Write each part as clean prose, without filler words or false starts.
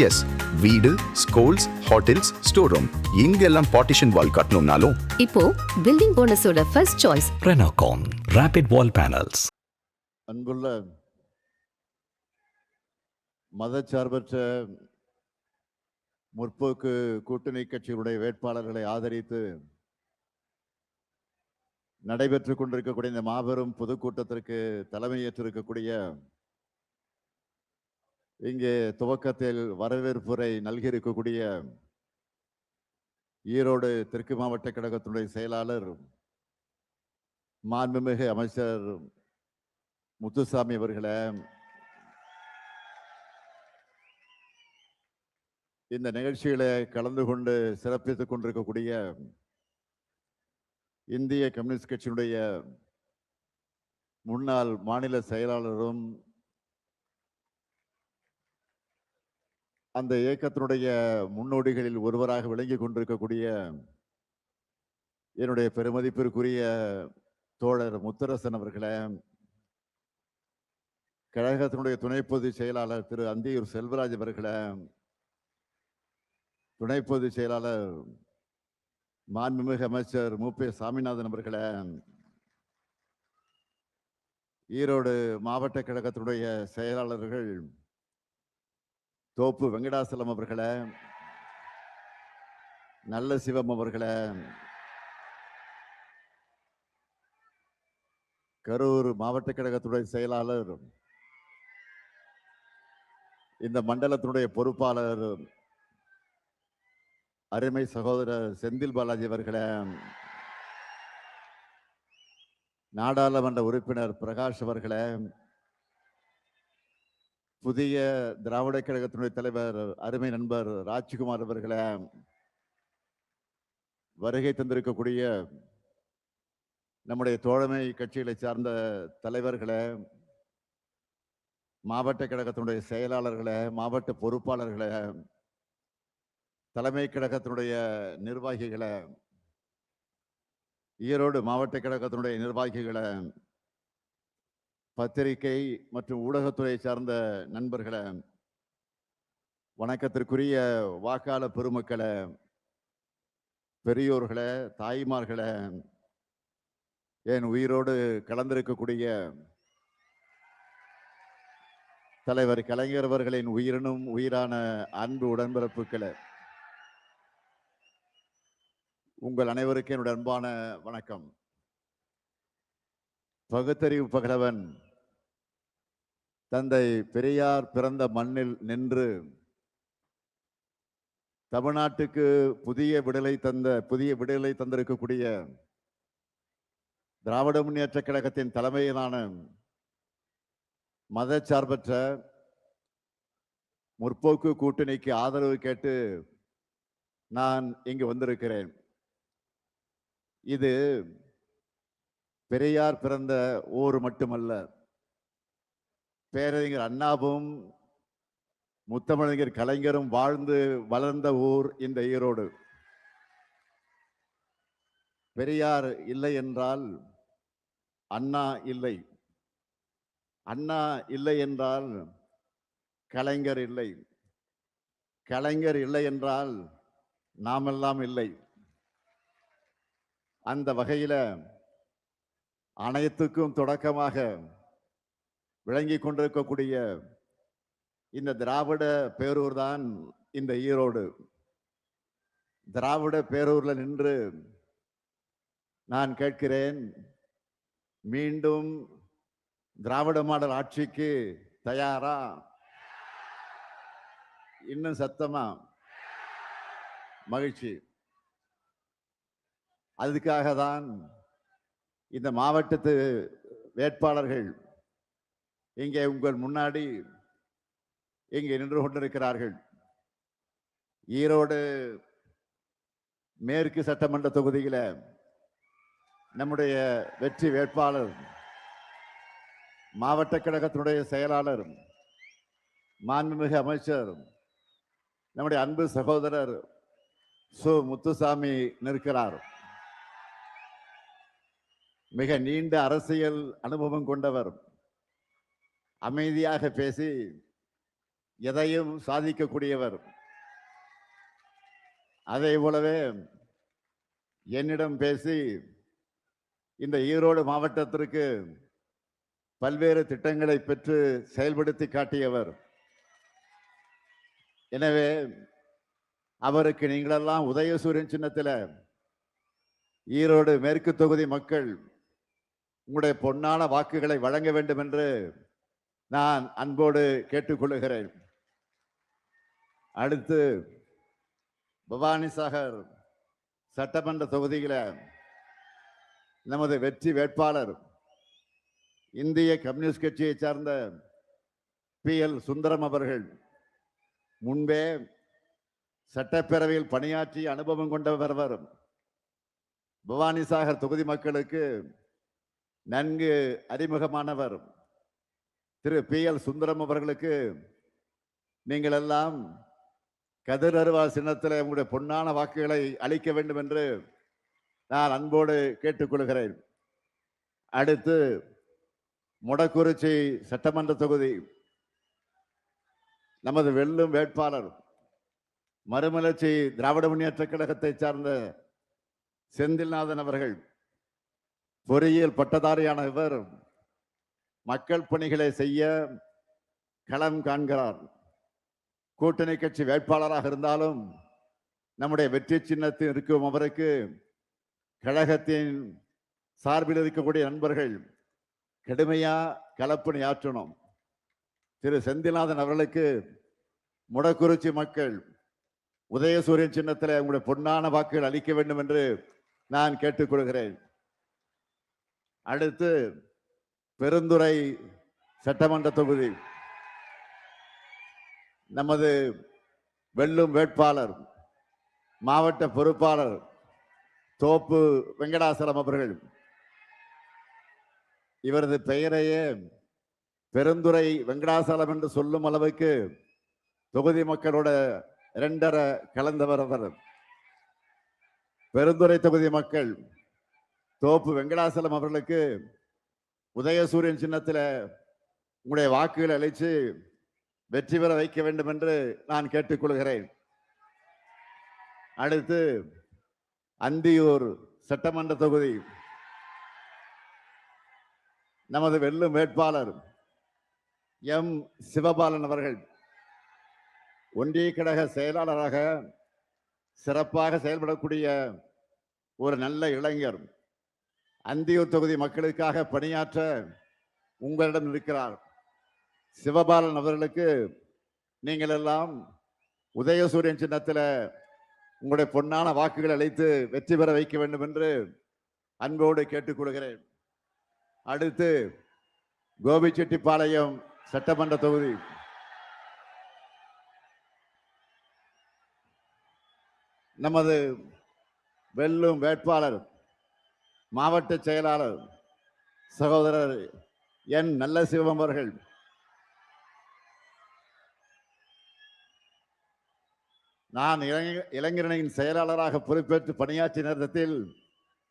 S, வீடு, schools, hotels, store room இங்கெல்லாம் partition wall கட்டணும்னாலும் இப்போ பில்டிங் போனஸோட first choice Renocon Rapid Wall Panels. அன்புள்ள மதச்சார்பற்ற முற்போக்கு கூட்டணி கட்சிகளுடைய வேட்பாளர்களை ஆதரித்து நடைபெற்றுக் கொண்டிருக்கக்கூடிய இந்த மாபெரும் பொதுக்கூட்டத்திற்கு தலைமையேற்றிருக்கக்கூடிய இங்கே துவக்கத்தில் வரவேற்புரை நல்கியிருக்கக்கூடிய ஈரோடு தெற்கு மாவட்ட கழகத்தினுடைய செயலாளர் மாண்புமிகு அமைச்சர் முத்துசாமி அவர்களே, இந்த நிகழ்ச்சியில கலந்து கொண்டு சிறப்பித்துக் கொண்டிருக்கக்கூடிய இந்திய கம்யூனிஸ்ட் கட்சியினுடைய முன்னாள் மாநில செயலாளரும் அந்த இயக்கத்தினுடைய முன்னோடிகளில் ஒருவராக விளங்கி கொண்டிருக்கக்கூடிய என்னுடைய பெருமதிப்பிற்குரிய தோழர் முத்தரசன் அவர்களே, கழகத்தினுடைய துணை பொதுச் செயலாளர் திரு அந்தியூர் செல்வராஜ் அவர்களே, துணை பொதுச் செயலாளர் மாண்புமிகு அமைச்சர் மு.பி. சாமிநாதன் அவர்களே, ஈரோடு மாவட்ட கழகத்தினுடைய செயலாளர்கள் தோப்பு வெங்கடாசலம் அவர்களே, நல்ல சிவம் அவர்களே, கரூர் மாவட்ட கழகத்துடைய செயலாளர் இந்த மண்டலத்தினுடைய பொறுப்பாளர் அருமை சகோதரர் செந்தில் பாலாஜி அவர்களே, நாடாளுமன்ற உறுப்பினர் பிரகாஷ் அவர்களே, புதிய திராவிட கழகத்தினுடைய தலைவர் அருமை நண்பர் ராஜ்குமார் அவர்களே, வருகை தந்திருக்கக்கூடிய நம்முடைய தோழமை கட்சிகளை சார்ந்த தலைவர்களே, மாவட்ட கழகத்தினுடைய செயலாளர்களே, மாவட்ட பொறுப்பாளர்களே, தலைமை கழகத்தினுடைய நிர்வாகிகளை, ஈரோடு மாவட்ட கழகத்தினுடைய நிர்வாகிகளை, பத்திரிகை மற்றும் ஊடகத்துறை சார்ந்த நண்பர்களை, வணக்கத்திற்குரிய வாக்காளர் பெருமக்களை, பெரியோர்களை, தாய்மார்களை, என் உயிரோடு கலந்திருக்கக்கூடிய தலைவர் கலைஞர் அவர்களின் உயிரினும் உயிரான அன்பு உடன்பிறப்புகளை, உங்கள் அனைவருக்கும் என்னுடைய அன்பான வணக்கம். பகுத்தறிவு பகலவன் தந்தை பெரியார் பிறந்த மண்ணில் நின்று தமிழ்நாட்டுக்கு புதிய விடுதலை தந்திருக்கக்கூடிய திராவிட முன்னேற்ற கழகத்தின் தலைமையிலான மதச்சார்பற்ற முற்போக்கு கூட்டணிக்கு ஆதரவு கேட்டு நான் இங்கு வந்திருக்கிறேன். இது பெரியார் பிறந்த ஊர் மட்டுமல்ல, பேரறிஞர் அண்ணாவும் முத்தமிழறிஞர் கலைஞரும் வாழ்ந்து வளர்ந்த ஊர் இந்த ஈரோடு. பெரியார் இல்லை என்றால் அண்ணா இல்லை, அண்ணா இல்லை என்றால் கலைஞர் இல்லை, கலைஞர் இல்லை என்றால் நாமெல்லாம் இல்லை. அந்த வகையில அனைத்துக்கும் தொடக்கமாக விளங்கி கொண்டிருக்கக்கூடிய இந்த திராவிட பேரூர் தான் இந்த ஈரோடு. திராவிட பேரூர்ல நின்று நான் கேட்கிறேன், மீண்டும் திராவிட மாடல் ஆட்சிக்கு தயாரா? இன்னும் சத்தமா? மகிழ்ச்சி. அதுக்காக தான் இந்த மாவட்டத்து வேட்பாளர்கள் இங்கே உங்கள் முன்னாடி இங்கே நின்று கொண்டிருக்கிறார்கள். ஈரோடு மேற்கு சட்டமன்ற தொகுதியில நம்முடைய வெற்றி வேட்பாளர், மாவட்ட கழகத்தினுடைய செயலாளர், மாண்புமிகு அமைச்சர், நம்முடைய அன்பு சகோதரர் சு முத்துசாமி நிற்கிறார். மிக நீண்ட அரசியல் அனுபவம் கொண்டவர். அமைதியாக பேசி எதையும் சாதிக்கக்கூடியவர். அதே போலவே என்னிடம் பேசி இந்த ஈரோடு மாவட்டத்திற்கு பல்வேறு திட்டங்களை பெற்று செயல்படுத்தி காட்டியவர். எனவே அவருக்கு நீங்களெல்லாம் உதயசூரியன் சின்னத்தில் ஈரோடு மேற்கு தொகுதி மக்கள் உங்களுடைய பொன்னான வாக்குகளை வழங்க வேண்டும் என்று நான் அன்போடு கேட்டுக்கொள்கிறேன். அடுத்து பவானிசாகர் சட்டமன்ற தொகுதியில் நமது வெற்றி வேட்பாளர் இந்திய கம்யூனிஸ்ட் கட்சியை சார்ந்த PL சுந்தரம் அவர்கள் முன்பே சட்டப்பேரவையில் பணியாற்றி அனுபவம் கொண்டவர். பவானிசாகர் தொகுதி மக்களுக்கு நன்கு அறிமுகமானவர். திரு PL சுந்தரம் அவர்களுக்கு நீங்கள் எல்லாம் கதிர் அருவாள் சின்னத்தில் உங்களுடைய பொன்னான வாக்குகளை அளிக்க வேண்டும் என்று நான் அன்போடு கேட்டுக்கொள்கிறேன். அடுத்து மொடக்குறிச்சி சட்டமன்ற தொகுதி நமது வெல்லும் வேட்பாளர் மறுமலர்ச்சி திராவிட முன்னேற்ற கழகத்தை சார்ந்த செந்தில்நாதன் அவர்கள். பொறியியல் பட்டதாரியான இவர் மக்கள் பணிகளை செய்ய களம் காண்கிறார். கூட்டணி கட்சி வேட்பாளராக இருந்தாலும் நம்முடைய வெற்றி சின்னத்தில் இருக்கும் அவருக்கு கழகத்தின் சார்பில் இருக்கக்கூடிய நண்பர்கள் கடுமையா களப்பணி ஆற்றணும். திரு செந்தில்நாதன் அவர்களுக்கு முடக்குறிச்சி மக்கள் உதயசூரியன் சின்னத்தில் உங்களுடைய பொன்னான வாக்குகள் அளிக்க வேண்டும் என்று நான் கேட்டுக்கொள்கிறேன். அடுத்து பெருந்துறை சட்டமன்ற தொகுதி நமது வெல்லும் வேட்பாளர் மாவட்ட பொறுப்பாளர் தோப்பு வெங்கடாசலம் அவர்கள். இவரது பெயரையே பெருந்துறை வெங்கடாசலம் என்று சொல்லும் அளவுக்கு தொகுதி மக்களோட 2.5 கலந்தவர் அவர். பெருந்துறை தொகுதி மக்கள் தோப்பு வெங்கடாசலம் அவர்களுக்கு உதயசூரியன் சின்னத்தில் உங்களுடைய வாக்குகளை அளித்து வெற்றி பெற வைக்க வேண்டும் என்று நான் கேட்டுக்கொள்கிறேன். அடுத்து அந்தியூர் சட்டமன்ற தொகுதி நமது வெல்லும் வேட்பாளர் M சிவபாலன் அவர்கள். ஒன்றிய கழக செயலாளராக சிறப்பாக செயல்படக்கூடிய ஒரு நல்ல இளைஞர். அந்தியூர் தொகுதி மக்களுக்காக பணியாற்ற உங்களிடம் இருக்கிறார். சிவபாலன் அவர்களுக்கு நீங்கள் எல்லாம் உதயசூரியன் சின்னத்தில் உங்களுடைய பொன்னான வாக்குகளை அளித்து வெற்றி பெற வைக்க வேண்டும் என்று அன்போடு கேட்டுக்கொள்கிறேன். அடுத்து கோபிச்செட்டிப்பாளையம் சட்டமன்ற தொகுதி நமது வெல்லும் வேட்பாளர் மாவட்ட செயலாளர் சகோதரர் N நல்லசிவம் அவர்கள். நான் இளைஞரணியின் செயலாளராக பொறுப்பேற்று பணியாற்றிய நேரத்தில்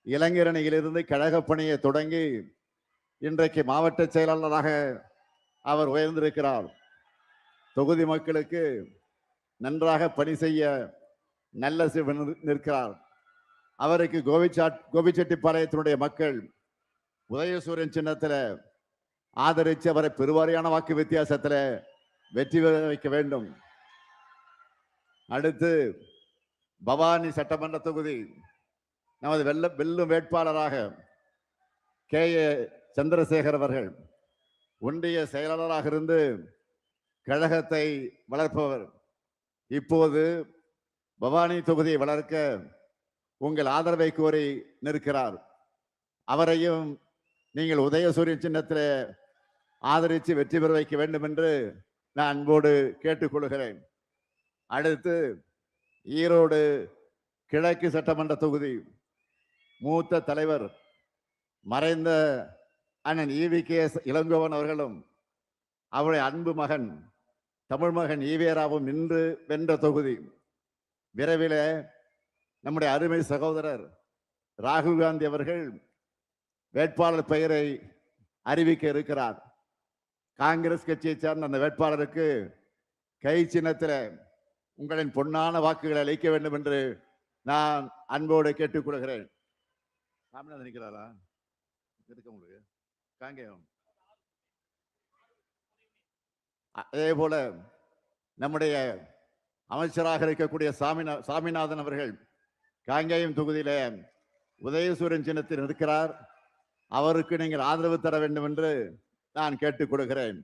இளைஞரணியிலிருந்து கழக பணியை தொடங்கி இன்றைக்கு மாவட்ட செயலாளராக அவர் உயர்ந்திருக்கிறார். தொகுதி மக்களுக்கு நன்றாக பணி செய்ய நல்ல நிற்கிறார். அவருக்கு கோபிச்செட்டிப்பாளையத்தினுடைய மக்கள் உதயசூரியன் சின்னத்தில் ஆதரித்து அவரை பெருவாரியான வாக்கு வித்தியாசத்தில் வெற்றி பெற வைக்க வேண்டும். அடுத்து பவானி சட்டமன்ற தொகுதி நமது வெல்லும் வேட்பாளராக KA சந்திரசேகர் அவர்கள். ஒன்றிய செயலாளராக இருந்து கழகத்தை வளர்ப்பவர். இப்போது பவானி தொகுதியை வளர்க்க உங்கள் ஆதரவை கோரி நிற்கிறார். அவரையும் நீங்கள் உதயசூரியன் சின்னத்தில் ஆதரித்து வெற்றி பெற வைக்க வேண்டும் என்று நான் அன்போடு கேட்டுக்கொள்கிறேன். அடுத்து ஈரோடு கிழக்கு சட்டமன்ற தொகுதி மூத்த தலைவர் மறைந்த அண்ணன் EVKS இளங்கோவன் அவர்களும் அவருடைய அன்பு மகன் தமிழ் மகன் ஈவேராவும் நின்று வென்ற தொகுதி. விரைவில் நம்முடைய அருமை சகோதரர் ராகுல் காந்தி அவர்கள் வேட்பாளர் பெயரை அறிவிக்க இருக்கிறார். காங்கிரஸ் கட்சியை சார்ந்த அந்த வேட்பாளருக்கு கை சின்னத்தில் உங்களின் பொன்னான வாக்குகளை அளிக்க வேண்டும் என்று நான் அன்போடு கேட்டுக்கொள்கிறேன். சாமிநாதன் நிற்கிறாரா? இருக்க முடியும் காங்கேயம். அதே போல நம்முடைய அமைச்சராக இருக்கக்கூடிய சாமிநாதன் அவர்கள் காங்கேயம் தொகுதியில உதயசூரியன் சின்னத்தில் இருக்கிறார். அவருக்கு நீங்கள் ஆதரவு தர வேண்டும் என்று நான் கேட்டுக் கொடுக்கிறேன்.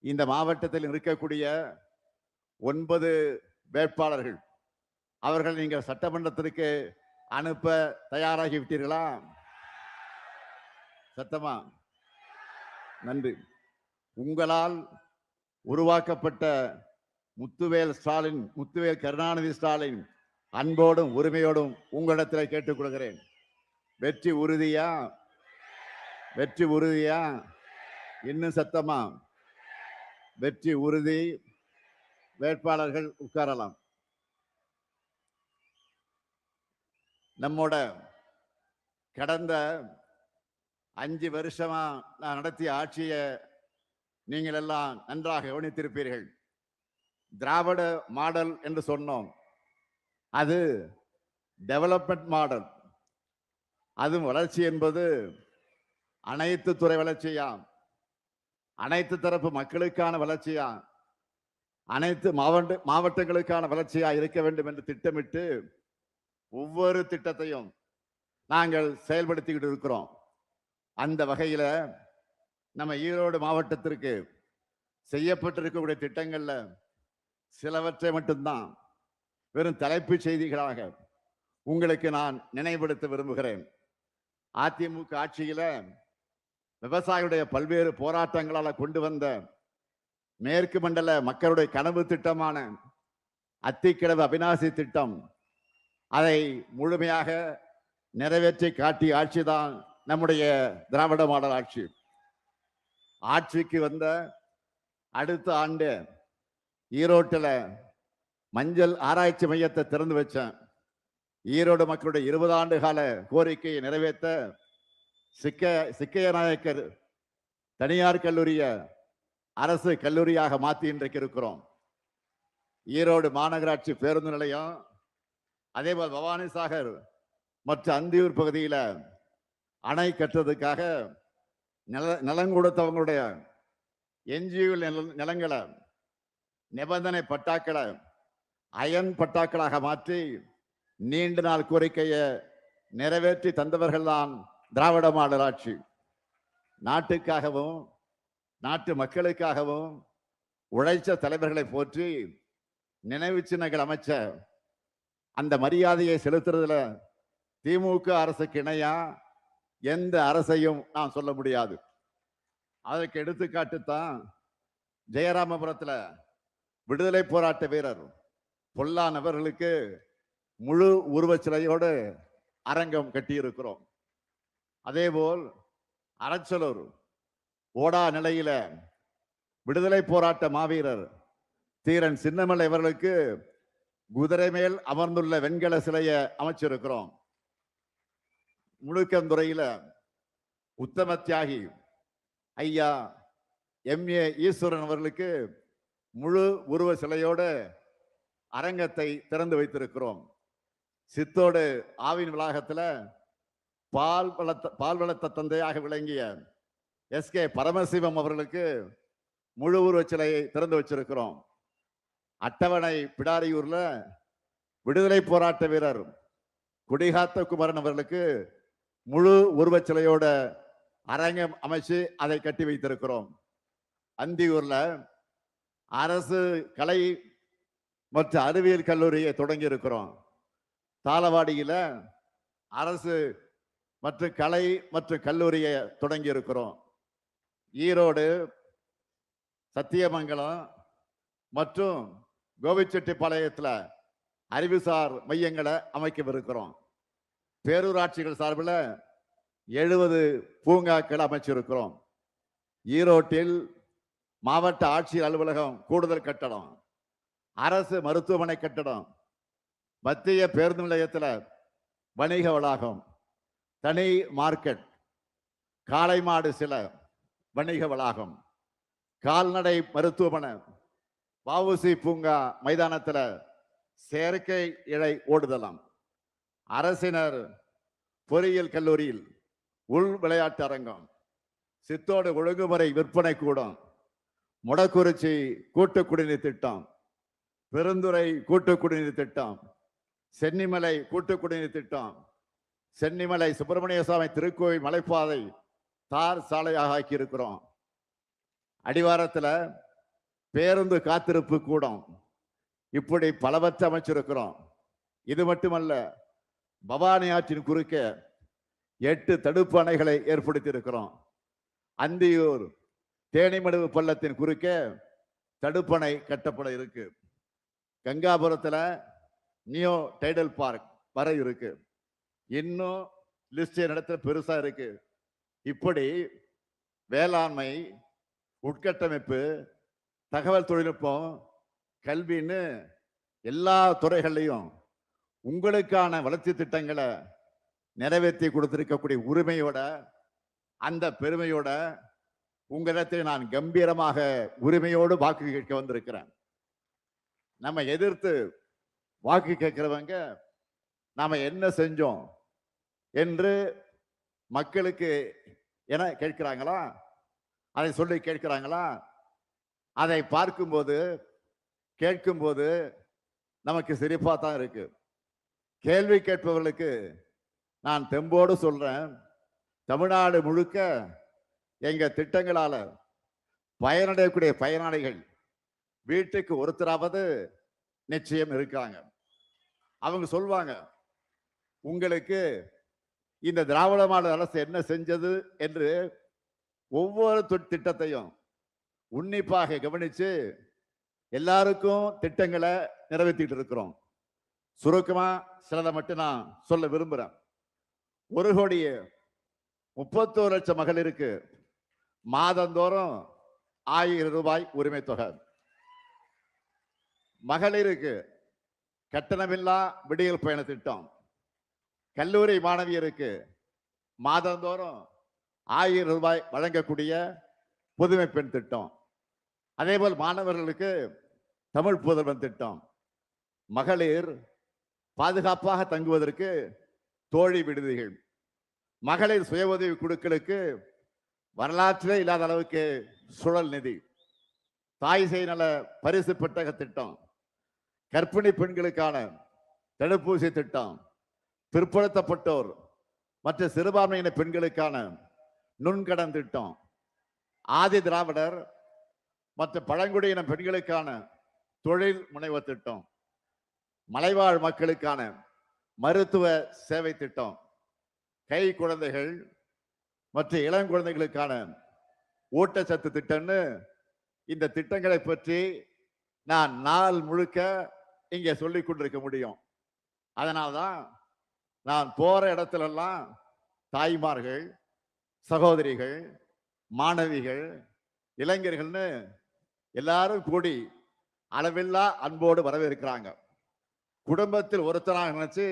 இந்த மாவட்டத்தில் இருக்கக்கூடிய 9 வேட்பாளர்கள் அவர்கள் நீங்கள் சட்டமன்றத்திற்கு அனுப்ப தயாராகி விட்டீர்களா? சத்தமா? நன்றி. உங்களால் உருவாக்கப்பட்ட முத்துவேல் கருணாநிதி ஸ்டாலின் அன்போடும் உரிமையோடும் உங்களிடத்தில் கேட்டுக்கொள்கிறேன். வெற்றி உறுதியா? வெற்றி உறுதியா? இன்னும் சத்தமா? வெற்றி உறுதி. வேட்பாளர்கள் உட்காரலாம். நம்மோட கடந்த 5 வருஷமா நான் நடத்திய ஆட்சியை நீங்கள் எல்லாம் நன்றாக கவனித்திருப்பீர்கள். திராவிட மாடல் என்று சொன்னோம். அது டெவலப்மெண்ட் மாடல். அதுவும் வளர்ச்சி என்பது அனைத்து துறை வளர்ச்சியா, அனைத்து தரப்பு மக்களுக்கான வளர்ச்சியா, அனைத்து மாவட்டங்களுக்கான வளர்ச்சியா இருக்க வேண்டும் என்று திட்டமிட்டு ஒவ்வொரு திட்டத்தையும் நாங்கள் செயல்படுத்திக்கிட்டு இருக்கிறோம். அந்த வகையில நம்ம ஈரோடு மாவட்டத்திற்கு செய்யப்பட்டிருக்கக்கூடிய திட்டங்கள்ல சிலவற்றை மட்டும்தான் வெறும் தலைப்புச் செய்திகளாக உங்களுக்கு நான் நினைவுபடுத்த விரும்புகிறேன். அதிமுக ஆட்சியில விவசாயிகளுடைய பல்வேறு போராட்டங்களால் கொண்டு வந்த மேற்கு மண்டல மக்களுடைய கனவு திட்டமான அத்திக்கிழவு அவிநாசி திட்டம், அதை முழுமையாக நிறைவேற்றி காட்டிய ஆட்சிதான் நம்முடைய திராவிட மாடல் ஆட்சி. ஆட்சிக்கு வந்த அடுத்த ஆண்டு ஈரோட்டில் மஞ்சள் ஆராய்ச்சி மையத்தை திறந்து வச்சேன். ஈரோடு மக்களுடைய 20 ஆண்டு கால கோரிக்கையை நிறைவேற்ற சிக்கைய நாயக்கர் தனியார் கல்லூரிய அரசு கல்லூரியாக மாற்றி இன்றைக்கு இருக்கிறோம். ஈரோடு மாநகராட்சி பேருந்து நிலையம், அதே போல் பவானி சாகர் மற்ற அந்தியூர் பகுதியில் அணை கட்டுறதுக்காக நிலம் கொடுத்தவங்களுடைய என்ஜிஓ நிலங்களை நிபந்தனை பட்டாக்களை அயன் பட்டாக்களாக மாற்றி நீண்ட நாள் கோரிக்கையை நிறைவேற்றி தந்தவர்கள் தான் திராவிட மாடல் ஆட்சி. நாட்டுக்காகவும் நாட்டு மக்களுக்காகவும் உழைச்ச தலைவர்களை போற்றி நினைவு சின்னங்கள் அமைச்ச அந்த மரியாதையை செலுத்துறதுல திமுக அரசுக்கு இணையா எந்த அரசையும் நான் சொல்ல முடியாது. அதற்கு எடுத்துக்காட்டுத்தான் ஜெயராமபுரத்தில் விடுதலை போராட்ட வீரர் பொல்லான் அவர்களுக்கு முழு உருவச்சிலையோடு அரங்கம் கட்டியிருக்கிறோம். அதேபோல் அரச்சலூர் ஓடா நிலையில விடுதலை போராட்ட மாவீரர் தீரன் சின்னமலை அவர்களுக்கு குதிரை மேல் அமர்ந்துள்ள வெண்கல சிலையை அமைச்சிருக்கிறோம். முழுக்கந்துறையில உத்தம தியாகி ஐயா MA ஈஸ்வரன் அவர்களுக்கு முழு உருவ சிலையோடு அரங்கத்தை திறந்து வைத்திருக்கிறோம். சித்தோடு ஆவின் வளாகத்தில் பால் வளர்த்த தந்தையாக விளங்கிய SK பரமசிவம் அவர்களுக்கு முழு உருவ சிலையை திறந்து வச்சிருக்கிறோம். அட்டவணை பிடாரியூர்ல விடுதலை போராட்ட வீரர் குடிகாத்த குமரன் அவர்களுக்கு முழு உருவச் சிலையோட அரங்கம் அமைச்சு அதை கட்டி வைத்திருக்கிறோம். அந்தியூர்ல அரசு கலை மற்றும் அறிவியல் கல்லூரியை தொடங்கி இருக்கிறோம். தாளவாடியில அரசு மற்றும் கலை மற்றும் கல்லூரியை தொடங்கி இருக்கிறோம். ஈரோடு, சத்தியமங்கலம் மற்றும் கோபிச்செட்டிப்பாளையத்தில் அறிவுசார் மையங்களை அமைக்கவிருக்கிறோம். பேரூராட்சிகள் சார்பில் 70 பூங்காக்கள் அமைச்சிருக்கிறோம். ஈரோட்டில் மாவட்ட ஆட்சியர் அலுவலகம் கூடுதல் கட்டடம், அரசு மருத்துவமனை கட்டடம், மத்திய பேருந்து நிலையத்தில் வணிக வளாகம், தனி மார்க்கெட், காளை மாடு சில வணிக வளாகம், கால்நடை மருத்துவமனை, வஉசி பூங்கா மைதானத்துல செயற்கை இழை ஓடுதலாம். அரசினர் பொறியியல் கல்லூரியில் உள் விளையாட்டு அரங்கம், சித்தோடு ஒழுங்குமுறை விற்பனை கூடம், முடக்குறிச்சி கூட்டு குடிநீர் திட்டம், பெருந்துறை கூட்டு குடிநீர் திட்டம், சென்னிமலை கூட்டு குடிநீர் திட்டம், சென்னிமலை சுப்பிரமணிய சுவாமி திருக்கோயில் மலைப்பாதை தார் சாலையாக ஆக்கி இருக்கிறோம். அடிவாரத்துல பேருந்து காத்திருப்பு கூடம், இப்படி பலவற்றை அமைச்சிருக்கிறோம். இது மட்டுமல்ல, பவானி ஆற்றின் குறுக்கே 8 தடுப்பு அணைகளை ஏற்படுத்தி இருக்கிறோம். அந்தியூர் தேனிமடுவு பள்ளத்தின் குறுக்கே தடுப்பணை கட்டப்பட இருக்கு. கங்காபுரத்துல நியோ டைடல் பார்க் வர இருக்கு. இன்னும் லிஸ்ட் இடத்துல பெருசா இருக்கு. இப்படி வேளாண்மை, உட்கட்டமைப்பு, தகவல் தொழில்நுட்பம், கல்வின்னு எல்லா துறைகள்லையும் உங்களுக்கான வளர்ச்சி திட்டங்களை நிறைவேற்றி கொடுத்திருக்கக்கூடிய உரிமையோட, அந்த பெருமையோட உங்களிடத்தில் நான் கம்பீரமாக உரிமையோடு வாக்கு கேட்க வந்திருக்கிறேன். நம்ம எதிர்த்து வாக்கு கேட்கிறவங்க நாம என்ன செஞ்சோம் என்று மக்களுக்கு என கேட்கிறாங்களா, அதை சொல்லி கேட்கிறாங்களா? அதை பார்க்கும்போது கேட்கும்போது நமக்கு சிரிப்பா தான் இருக்கு. கேள்வி கேட்பவர்களுக்கு நான் தெம்போடு சொல்றேன், தமிழ்நாடு முழுக்க எங்க திட்டங்களால பயனடையக்கூடிய பயனாளிகள் வீட்டுக்கு ஒருத்தராவது நிச்சயம் இருக்காங்க. அவங்க சொல்வாங்க, உங்களுக்கு இந்த திராவிட மாடல் அரசு என்ன செஞ்சது என்று ஒவ்வொரு திட்டத்தையும் உன்னிப்பாக கவனிச்சு எல்லாருக்கும் திட்டங்களை நிறைவேற்றிட்டு இருக்கிறோம். சுருக்கமா சிலதை மட்டும் நான் சொல்ல விரும்புறேன். 1,31,00,000 மகளிருக்கு மாதந்தோறும் 1000 ரூபாய் உரிமை தொகை. மகளிருக்கு கட்டணமில்லா விடியல் பயண திட்டம். கல்லூரி மாணவியருக்கு மாதந்தோறும் 1000 ரூபாய் வழங்கக்கூடிய புதுமை பெண் திட்டம். அதேபோல் மாணவர்களுக்கு தமிழ் புதல்வன் திட்டம். மகளிர் பாதுகாப்பாக தங்குவதற்கு தோழி விடுதிகள். மகளிர் சுய உதவி குழுக்களுக்கு வரலாற்றிலே இல்லாத அளவுக்கு சுழல் நிதி. தாய் சேய் நல பரிசு பெட்டக திட்டம். கர்ப்பிணி பெண்களுக்கான தடுப்பூசி திட்டம். பிற்படுத்தப்பட்டோர் மற்ற சிறுபான்மையின பெண்களுக்கான நுண்கடன் திட்டம். ஆதி திராவிடர் மற்ற பழங்குடியின பெண்களுக்கான தொழில் முனைவர் திட்டம். மலைவாழ் மக்களுக்கான மருத்துவ சேவை திட்டம். கை குழந்தைகள் மற்றும் இளங்குழந்தைகளுக்கான ஊட்டச்சத்து திட்டம்னு இந்த திட்டங்களை பற்றி நான் நாள் முழுக்க இங்கே சொல்லிக் கொண்டிருக்க முடியும். அதனால்தான் நான் போற இடத்துலெல்லாம் தாய்மார்கள், சகோதரிகள், மாணவிகள், இளைஞர்கள்னு எல்லாரும் கூடி அளவில்லா அன்போடு வரவேற்கிறாங்க. குடும்பத்தில் ஒருத்தராக நினைச்சு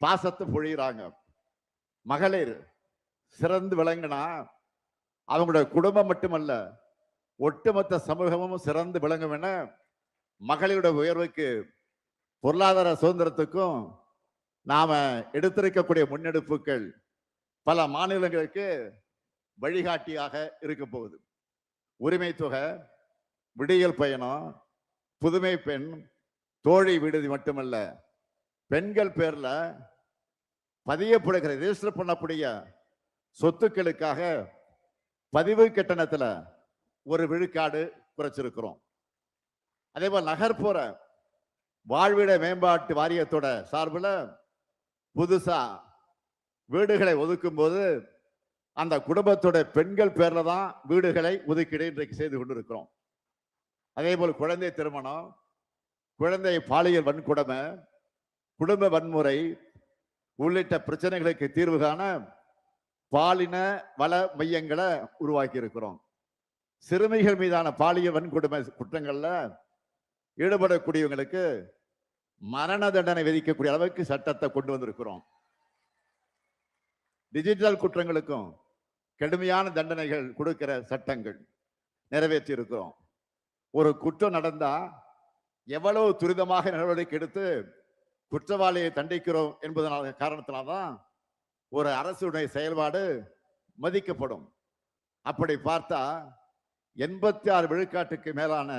பாசத்தை பொழிகிறாங்க. மகளிர் சிறந்து விளங்கினா அவங்களுடைய குடும்பம் மட்டுமல்ல, ஒட்டுமொத்த சமூகமும் சிறந்து விளங்கும் என மகளிருடைய உயர்வுக்கு, பொருளாதார சுதந்திரத்துக்கும் நாம எடுத்திருக்கக்கூடிய முன்னெடுப்புகள் பல மாநிலங்களுக்கு வழிகாட்டியாக இருக்க போகுது. உரிமை தொகை, விடியல் பயணம், புதுமை பெண், தோழி விடுதி மட்டுமல்ல, பெண்கள் பேர்ல பதியப்படுகிற ரெஜிஸ்டர் பண்ணக்கூடிய சொத்துக்களுக்காக பதிவு கட்டணத்துல 1 விழுக்காடு குறைச்சிருக்கிறோம். அதே போல் நகர்ப்புற வாழ்விட மேம்பாட்டு வாரியத்தோட சார்பில் புதுசா வீடுகளை ஒதுக்கும் போது அந்த குடும்பத்தோட பெண்கள் பேர்ல தான் வீடுகளை ஒதுக்கீடு இன்றைக்கு செய்து கொண்டிருக்கிறோம். அதே போல் குழந்தை திருமணம், குழந்தை பாலியல் வன்கொடுமை, குடும்ப வன்முறை உள்ளிட்ட பிரச்சனைகளுக்கு தீர்வு காண பாலின வள மையங்களை உருவாக்கி இருக்கிறோம். சிறுமிகள் மீதான பாலியல் வன்கொடுமை குற்றங்கள்ல ஈடுபடக்கூடியவங்களுக்கு மரண தண்டனை விதிக்கக்கூடிய அளவுக்கு சட்டத்தை கொண்டு வந்திருக்கிறோம். டிஜிட்டல் குற்றங்களுக்கும் கடுமையான தண்டனைகள் கொடுக்கிற சட்டங்கள் நிறைவேற்றி இருக்கிறோம். ஒரு குற்றம் நடந்தா எவ்வளவு துரிதமாக நடவடிக்கை எடுத்து குற்றவாளியை தண்டிக்கிறோம் என்பதனால காரணத்தினால்தான் ஒரு அரசுடைய செயல்பாடு மதிக்கப்படும். அப்படி பார்த்தா 86 விழுக்காட்டுக்கு மேலான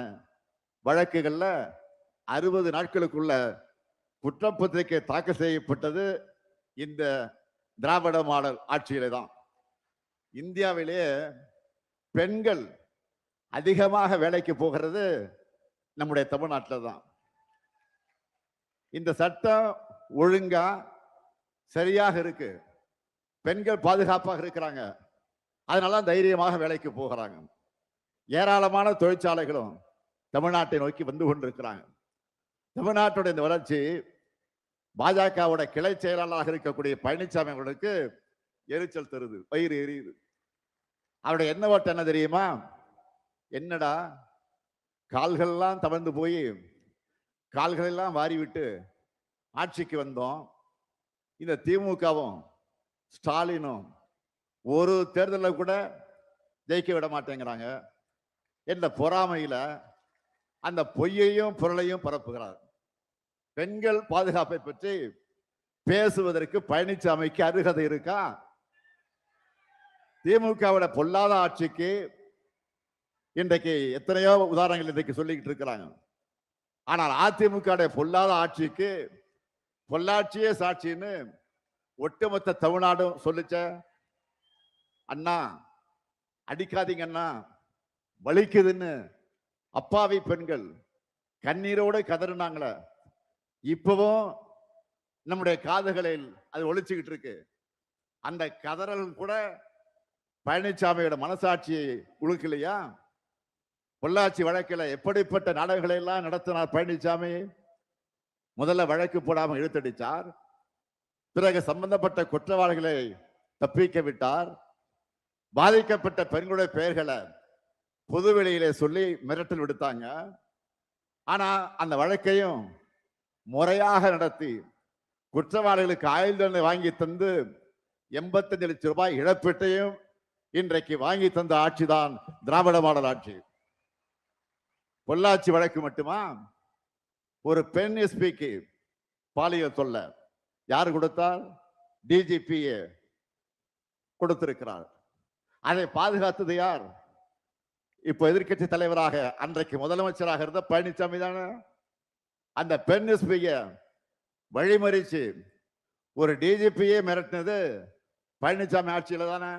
வழக்குகள்ல 60 நாட்களுக்குள்ள குற்றப்பத்திரிகை தாக்கல் செய்யப்பட்டது இந்த திராவிட மாடல் ஆட்சியிலே தான். இந்தியாவிலேயே பெண்கள் அதிகமாக வேலைக்கு போகிறது நம்முடைய தமிழ்நாட்டில் தான். இந்த சட்டம் ஒழுங்கா சரியாக இருக்கு, பெண்கள் பாதுகாப்பாக இருக்கிறாங்க, அதனால தைரியமாக வேலைக்கு போகிறாங்க. ஏராளமான தொழிற்சாலைகளும் தமிழ்நாட்டை நோக்கி வந்து கொண்டிருக்கிறாங்க. தமிழ்நாட்டுடைய இந்த வளர்ச்சி பாஜகவோட கிளை செயலாளராக இருக்கக்கூடிய பழனிசாமி அவர்களுக்கு எரிச்சல் தருது, வயிறு எரியுது. அவருடைய என்ன ஓட்டம் என்ன தெரியுமா? என்னடா கால்கள்லாம் தவழ்ந்து போய் கால்களெல்லாம் வாரி விட்டு ஆட்சிக்கு வந்தோம், இந்த திமுகவும் ஸ்டாலினும் ஒரு தேர்தலில் கூட ஜெயிக்க விட மாட்டேங்கிறாங்க என்ற பொறாமையில அந்த பொய்யையும் பொருளையும் பரப்புகிறார். பெண்கள் பாதுகாப்பை பற்றி பேசுவதற்கு பழனிசாமிக்கு அருகதை இருக்கா? திமுகவோட பொல்லாத ஆட்சிக்கு இன்றைக்கு எத்தனையோ உதாரணங்கள் இன்றைக்கு சொல்லிக்கிட்டு இருக்கிறாங்க. ஆனால் அதிமுக பொல்லாத ஆட்சிக்கு பொள்ளாட்சியே சாட்சின்னு ஒட்டுமொத்த தமிழ்நாடும் சொல்லிச்ச. அண்ணா அடிக்காதீங்க அண்ணா, வலிக்குதுன்னு அப்பாவி பெண்கள் கண்ணீரோட கதறினாங்களே, இப்பவும் நம்முடைய காதுகளில் அது ஒலிச்சுக்கிட்டு இருக்கு. அந்த கதறல் கூட பழனிசாமியோட மனசாட்சியை உழுக்கலையா? பொள்ளாச்சி வழக்கில் எப்படிப்பட்ட நாடகங்களை எல்லாம் நடத்தினார் பழனிசாமி. முதல்ல வழக்கு போடாமல் இழுத்தடிச்சார், பிறகு சம்பந்தப்பட்ட குற்றவாளிகளை தப்பிக்க விட்டார், பாதிக்கப்பட்ட பெண்களுடைய பெயர்களை பொதுவெளியிலே சொல்லி மிரட்டல் விடுத்தாங்க. ஆனா அந்த வழக்கையும் முறையாக நடத்தி குற்றவாளிகளுக்கு ஆயுள் தண்டனை வாங்கி தந்து 85 லட்சம் ரூபாய் இழப்பீட்டையும் இன்றைக்கு வாங்கி தந்த ஆட்சிதான் திராவிட மாடல் ஆட்சி. பொள்ளாச்சி வழக்கு மட்டுமா? ஒரு பெண் எஸ்பிக்கு பாலியல் தொல்லை யார் கொடுத்தார்? டிஜிபிஏ கொடுத்திருக்கிறார். அதை பாதுகாத்தது யார்? இப்ப எதிர்க்கட்சி தலைவராக அன்றைக்கு முதலமைச்சராக இருந்த பழனிசாமி தானே. அந்த பெண் எஸ்பியை வழிமறிச்சு ஒரு டிஜிபியே மிரட்டினது பழனிசாமி ஆட்சியில தானே.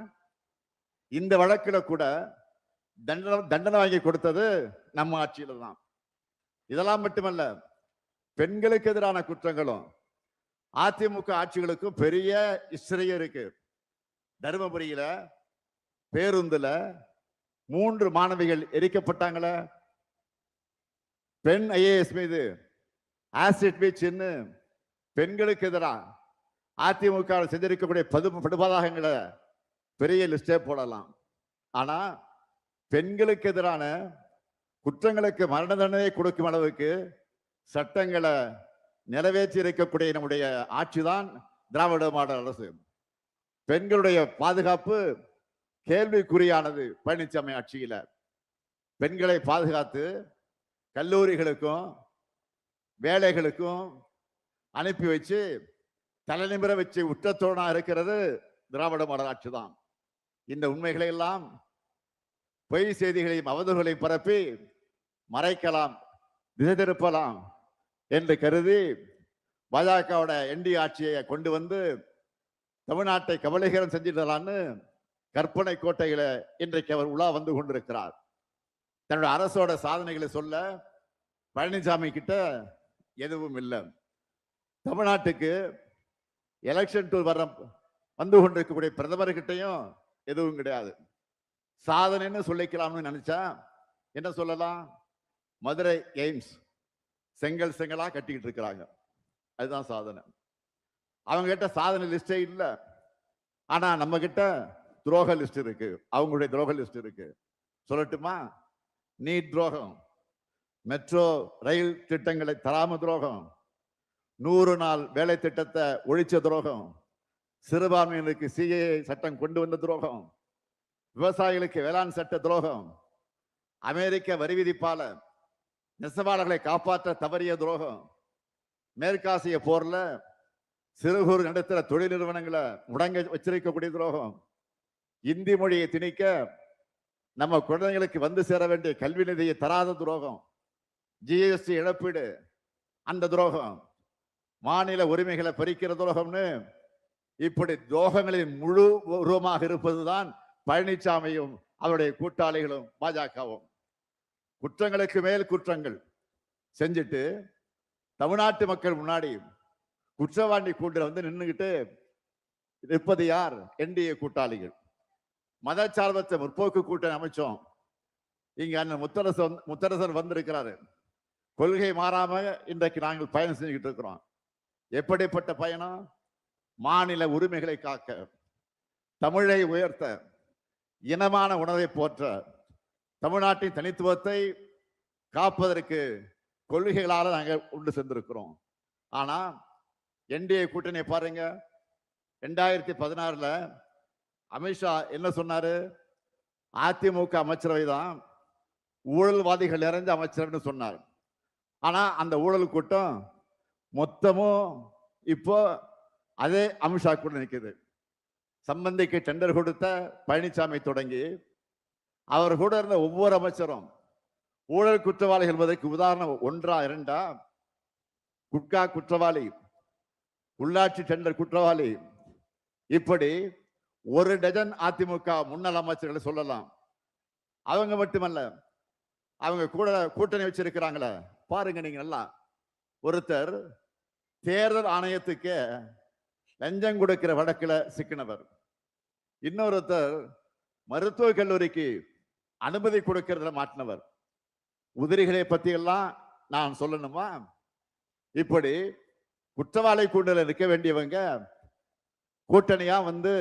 இந்த வழக்கில் கூட தண்டனை வாங்கி கொடுத்தது நம்ம ஆட்சியில தான். இதெல்லாம் மட்டுமல்ல, பெண்களுக்கு எதிரான குற்றங்களும் அதிமுக ஆட்சிகளுக்கும் பெரிய ஹிஸ்டரியே இருக்கு. தருமபுரியில பேருந்துல 3 மாணவிகள் எரிக்கப்பட்டாங்களே, பெண் ஐஏஎஸ் மீது ஆசிட் பீச்ன்னு பெண்களுக்கு எதிராக அதிமுக செஞ்சிருக்கக்கூடிய படுபாதகங்களை பெரிய லிஸ்டே போடலாம். ஆனா பெண்களுக்கு எதிரான குற்றங்களுக்கு மரண தண்டனை கொடுக்கும் அளவுக்கு சட்டங்களை நிறைவேற்றி இருக்கக்கூடிய நம்முடைய ஆட்சிதான் திராவிட மாடல் அரசு. பெண்களுடைய பாதுகாப்பு கேள்விக்குறியானது பழனிசாமி ஆட்சியில. பெண்களை பாதுகாத்து கல்லூரிகளுக்கும் வேலைகளுக்கும் அனுப்பி வச்சு தலைநிமிர வச்சு உற்றத்தோடா இருக்கிறது திராவிட மாடல் ஆட்சி தான். இந்த உண்மைகளை எல்லாம் பொய் செய்திகளையும் அவதூறுகளையும் பரப்பி மறைக்கலாம், திசை திருப்பலாம் என்று கருதி பாஜகவோட என்டி ஆட்சியை கொண்டு வந்து தமிழ்நாட்டை கபலீகரம் செஞ்சிடலான்னு கற்பனை கோட்டையில இன்றைக்கு அவர் உலா வந்து கொண்டிருக்கிறார். தன்னுடைய அரசோட சாதனைகளை சொல்ல பழனிசாமி கிட்ட எதுவும் இல்லை. தமிழ்நாட்டுக்கு எலெக்ஷன் டூர் வர வந்து கொண்டிருக்கக்கூடிய பிரதமர்கிட்டையும் எதுவும் கிடையாது. சாதனைன்னு சொல்லிக்கலாம்னு நினைச்சா என்ன சொல்லலாம்? மதுரை எய்ம்ஸ் செங்கல் செங்கலா கட்டிக்கிட்டு இருக்கிறாங்க, அதுதான் சாதனை. அவங்க கிட்ட சாதனை லிஸ்டே இல்லை. ஆனா நம்ம கிட்ட துரோக லிஸ்ட் இருக்கு, அவங்களுடைய துரோக லிஸ்ட் இருக்கு. சொல்லட்டுமா? நீட் துரோகம், மெட்ரோ ரயில் திட்டங்களை தராம துரோகம், 100 நாள் வேலை திட்டத்தை ஒழிச்ச துரோகம், சிறுபான்மையினருக்கு சிஏஏ சட்டம் கொண்டு வந்த துரோகம், விவசாயிகளுக்கு வேளாண் சட்ட துரோகம், அமெரிக்க வரி விதிப்பால நெசவாளர்களை காப்பாற்ற தவறிய துரோகம், மேற்காசிய போர்ல சிறு குறு நடத்துற தொழில் நிறுவனங்களை முடங்க வச்சிருக்கக்கூடிய துரோகம், இந்தி மொழியை திணிக்க நம்ம குழந்தைகளுக்கு வந்து சேர வேண்டிய கல்வி நிதியை தராத துரோகம், ஜிஎஸ்டி இழப்பீடு அந்த துரோகம், மாநில உரிமைகளை பறிக்கிற துரோகம்னு இப்படி துரோகங்களின் முழு உருவமாக இருப்பதுதான் பழனிசாமியும் அவருடைய கூட்டாளிகளும் பாஜகவும். குற்றங்களுக்கு மேல் குற்றங்கள் செஞ்சுட்டு தமிழ்நாட்டு மக்கள் முன்னாடி குற்றவாளி கூண்டில் வந்து நின்றுகிட்டு இருப்பது யார்? என்டிஏ கூட்டாளிகள். மதச்சார்பற்ற முற்போக்கு கூட்டணி அமைச்சோம். இங்க அண்ணன் முத்தரசன் வந்திருக்கிறாரு. கொள்கை மாறாம இன்றைக்கு நாங்கள் பயணம் செஞ்சுக்கிட்டு இருக்கிறோம். எப்படிப்பட்ட பயணம்? மாநில உரிமைகளை காக்க, தமிழை உயர்த்த, இனமான உணவை போற்ற, தமிழ்நாட்டின் தனித்துவத்தை காப்பதற்கு கொள்கைகளால நாங்கள் உண்டு சென்றிருக்கிறோம். ஆனா என்டிஏ கூட்டணி பாருங்க, 2016 அமித்ஷா என்ன சொன்னாரு? அதிமுக அமைச்சரவை தான் ஊழல்வாதிகள் நிறைஞ்ச அமைச்சரவைன்னு சொன்னார். ஆனா அந்த ஊழல் கூட்டம் மொத்தமும் இப்போ அதே அமித்ஷா கூட நிற்குது. சம்பந்திக்கு டெண்டர் கொடுத்த பழனிசாமி தொடங்கி அவர் கூட இருந்த ஒவ்வொரு அமைச்சரும் ஊழல் குற்றவாளிகள் என்பதற்கு உதாரணம் 1 2 குட்கா குற்றவாளி, உள்ளாட்சி டெண்டர் குற்றவாளி, இப்படி 1 டஜன் அதிமுக முன்னாள் அமைச்சர்களை சொல்லலாம். அவங்க மட்டுமல்ல, அவங்க கூட கூட்டணி வச்சிருக்கிறாங்களே பாருங்க நீங்க நல்லா. ஒருத்தர் தேர்தல் ஆணையத்துக்கு லஞ்சம் கொடுக்கிற வழக்குல சிக்கினவர், இன்னொருத்தர் மருத்துவக் கல்லூரிக்கு அனுமதி கொடுக்கிறதுல மாட்டினவர். உதிரிகளை பத்தி எல்லாம் நான் சொல்லணுமா? இப்படி குற்றவாளி கூண்டல இருக்க வேண்டியவங்க கூட்டணியா வந்து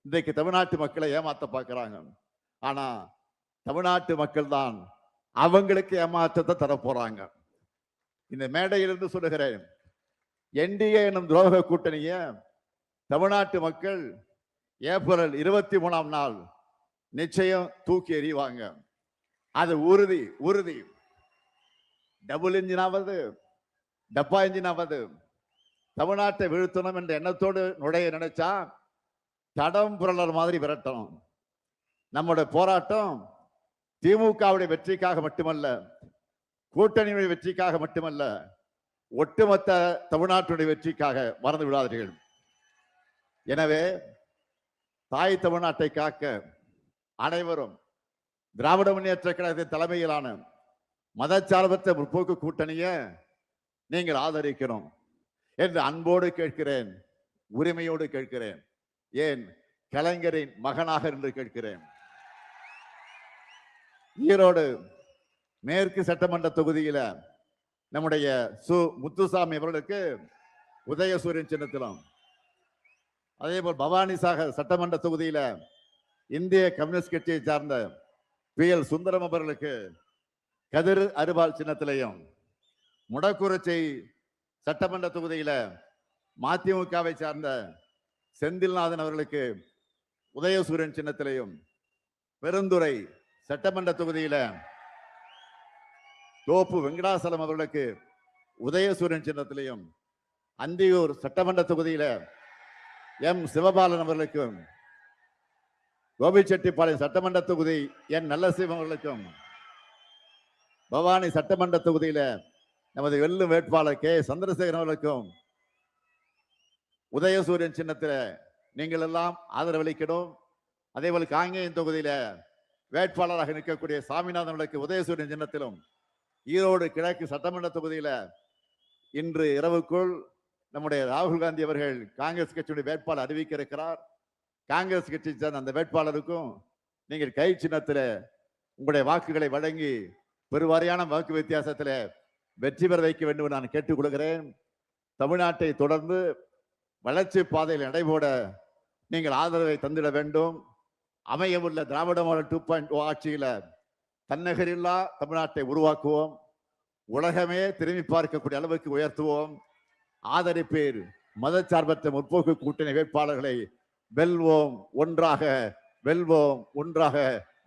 இன்றைக்கு தமிழ்நாட்டு மக்களை ஏமாத்த பார்க்கிறாங்க. ஆனா தமிழ்நாட்டு மக்கள் தான் அவங்களுக்கு ஏமாற்றத்தை தர போறாங்க. இந்த மேடையிலிருந்து சொல்லுகிறேன், என்டிஏ எனும் துரோக கூட்டணிய தமிழ்நாட்டு மக்கள் ஏப்ரல் 23ஆம் நாள் நிச்சயம் தூக்கி எறிவாங்க. அது உறுதி உறுதி. டபுள் இன்ஜினாவது டப்பா இன்ஜினாவது தமிழ்நாட்டை வீழ்த்தணும் என்ற எண்ணத்தோடு நுழைய நினைச்சா தடம் புரளர் மாதிரி விரட்டணும். நம்முடைய போராட்டம் திமுகவுடைய வெற்றிக்காக மட்டுமல்ல, கூட்டணியுடைய வெற்றிக்காக மட்டுமல்ல, ஒட்டுமொத்த தமிழ்நாட்டுடைய வெற்றிக்காக மறந்து விடாதீர்கள். எனவே தாய் தமிழ்நாட்டை காக்க அனைவரும் திராவிட முன்னேற்ற கழகத்தின் தலைமையிலான மதச்சார்பற்ற முற்போக்கு கூட்டணியை நீங்கள் ஆதரிக்கணும் என்று அன்போடு கேட்கிறேன், உரிமையோடு கேட்கிறேன். ஏன் கலைஞரின் மகனாக என்று கேட்கிறேன். ஈரோடு மேற்கு சட்டமன்ற தொகுதியில நம்முடைய முத்துசாமி அவர்களுக்கு உதயசூரியன் சின்னத்திலும், அதே போல் பவானிசாகர் சட்டமன்ற தொகுதியில இந்திய கம்யூனிஸ்ட் கட்சியை சார்ந்த PL சுந்தரம் அவர்களுக்கு கதிர் அறுவாள் சின்னத்திலையும், முடக்குறிச்சி சட்டமன்ற தொகுதியில மதிமுகவை சார்ந்த செந்தில்நாதன் அவர்களுக்கு உதயசூரியன் சின்னத்திலையும், பெருந்துறை சட்டமன்ற தொகுதியில தோப்பு வெங்கடாசலம் அவர்களுக்கு உதயசூரியன் சின்னத்திலையும், அந்தியூர் சட்டமன்ற தொகுதியில M சிவபாலன் அவர்களுக்கும், கோபிச்செட்டிப்பாளையம் சட்டமன்ற தொகுதி N நல்லசிவம் அவர்களுக்கும், பவானி சட்டமன்ற தொகுதியில நமது வெல்லும் வேட்பாளர் K சந்திரசேகரன் அவர்களுக்கும் உதயசூரியன் சின்னத்தில் நீங்கள் எல்லாம் ஆதரவளிக்கணும். அதே போல காங்கேயம் தொகுதியில வேட்பாளராக நிற்கக்கூடிய சாமிநாதன் அவர்களுக்கு உதயசூரியன் சின்னத்திலும், ஈரோடு கிழக்கு சட்டமன்ற தொகுதியில இன்று இரவுக்குள் நம்முடைய ராகுல் காந்தி அவர்கள் காங்கிரஸ் கட்சியுடைய வேட்பாளர் அறிவிக்க இருக்கிறார். காங்கிரஸ் கட்சி சார்ந்த அந்த வேட்பாளருக்கும் நீங்கள் கை சின்னத்தில் உங்களுடைய வாக்குகளை வழங்கி பெருவாரியான வாக்கு வித்தியாசத்தில் வெற்றி பெற வைக்க வேண்டும் என்று நான் கேட்டுக் கொள்கிறேன். தமிழ்நாட்டை தொடர்ந்து வளர்ச்சி பாதையில் நடைபோட நீங்கள் ஆதரவை தந்திட வேண்டும். அமையவுள்ள திராவிட மாடல் 2.0 ஆட்சியில தன்னகரில்லா தமிழ்நாட்டை உருவாக்குவோம். உலகமே திரும்பி பார்க்கக்கூடிய அளவுக்கு உயர்த்துவோம். ஆதரிப்பீர். மதச்சார்பற்ற முற்போக்கு கூட்டணி வேட்பாளர்களை வெல்வோம் ஒன்றாக, வெல்வோம் ஒன்றாக,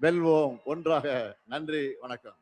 வெல்வோம் ஒன்றாக. நன்றி, வணக்கம்.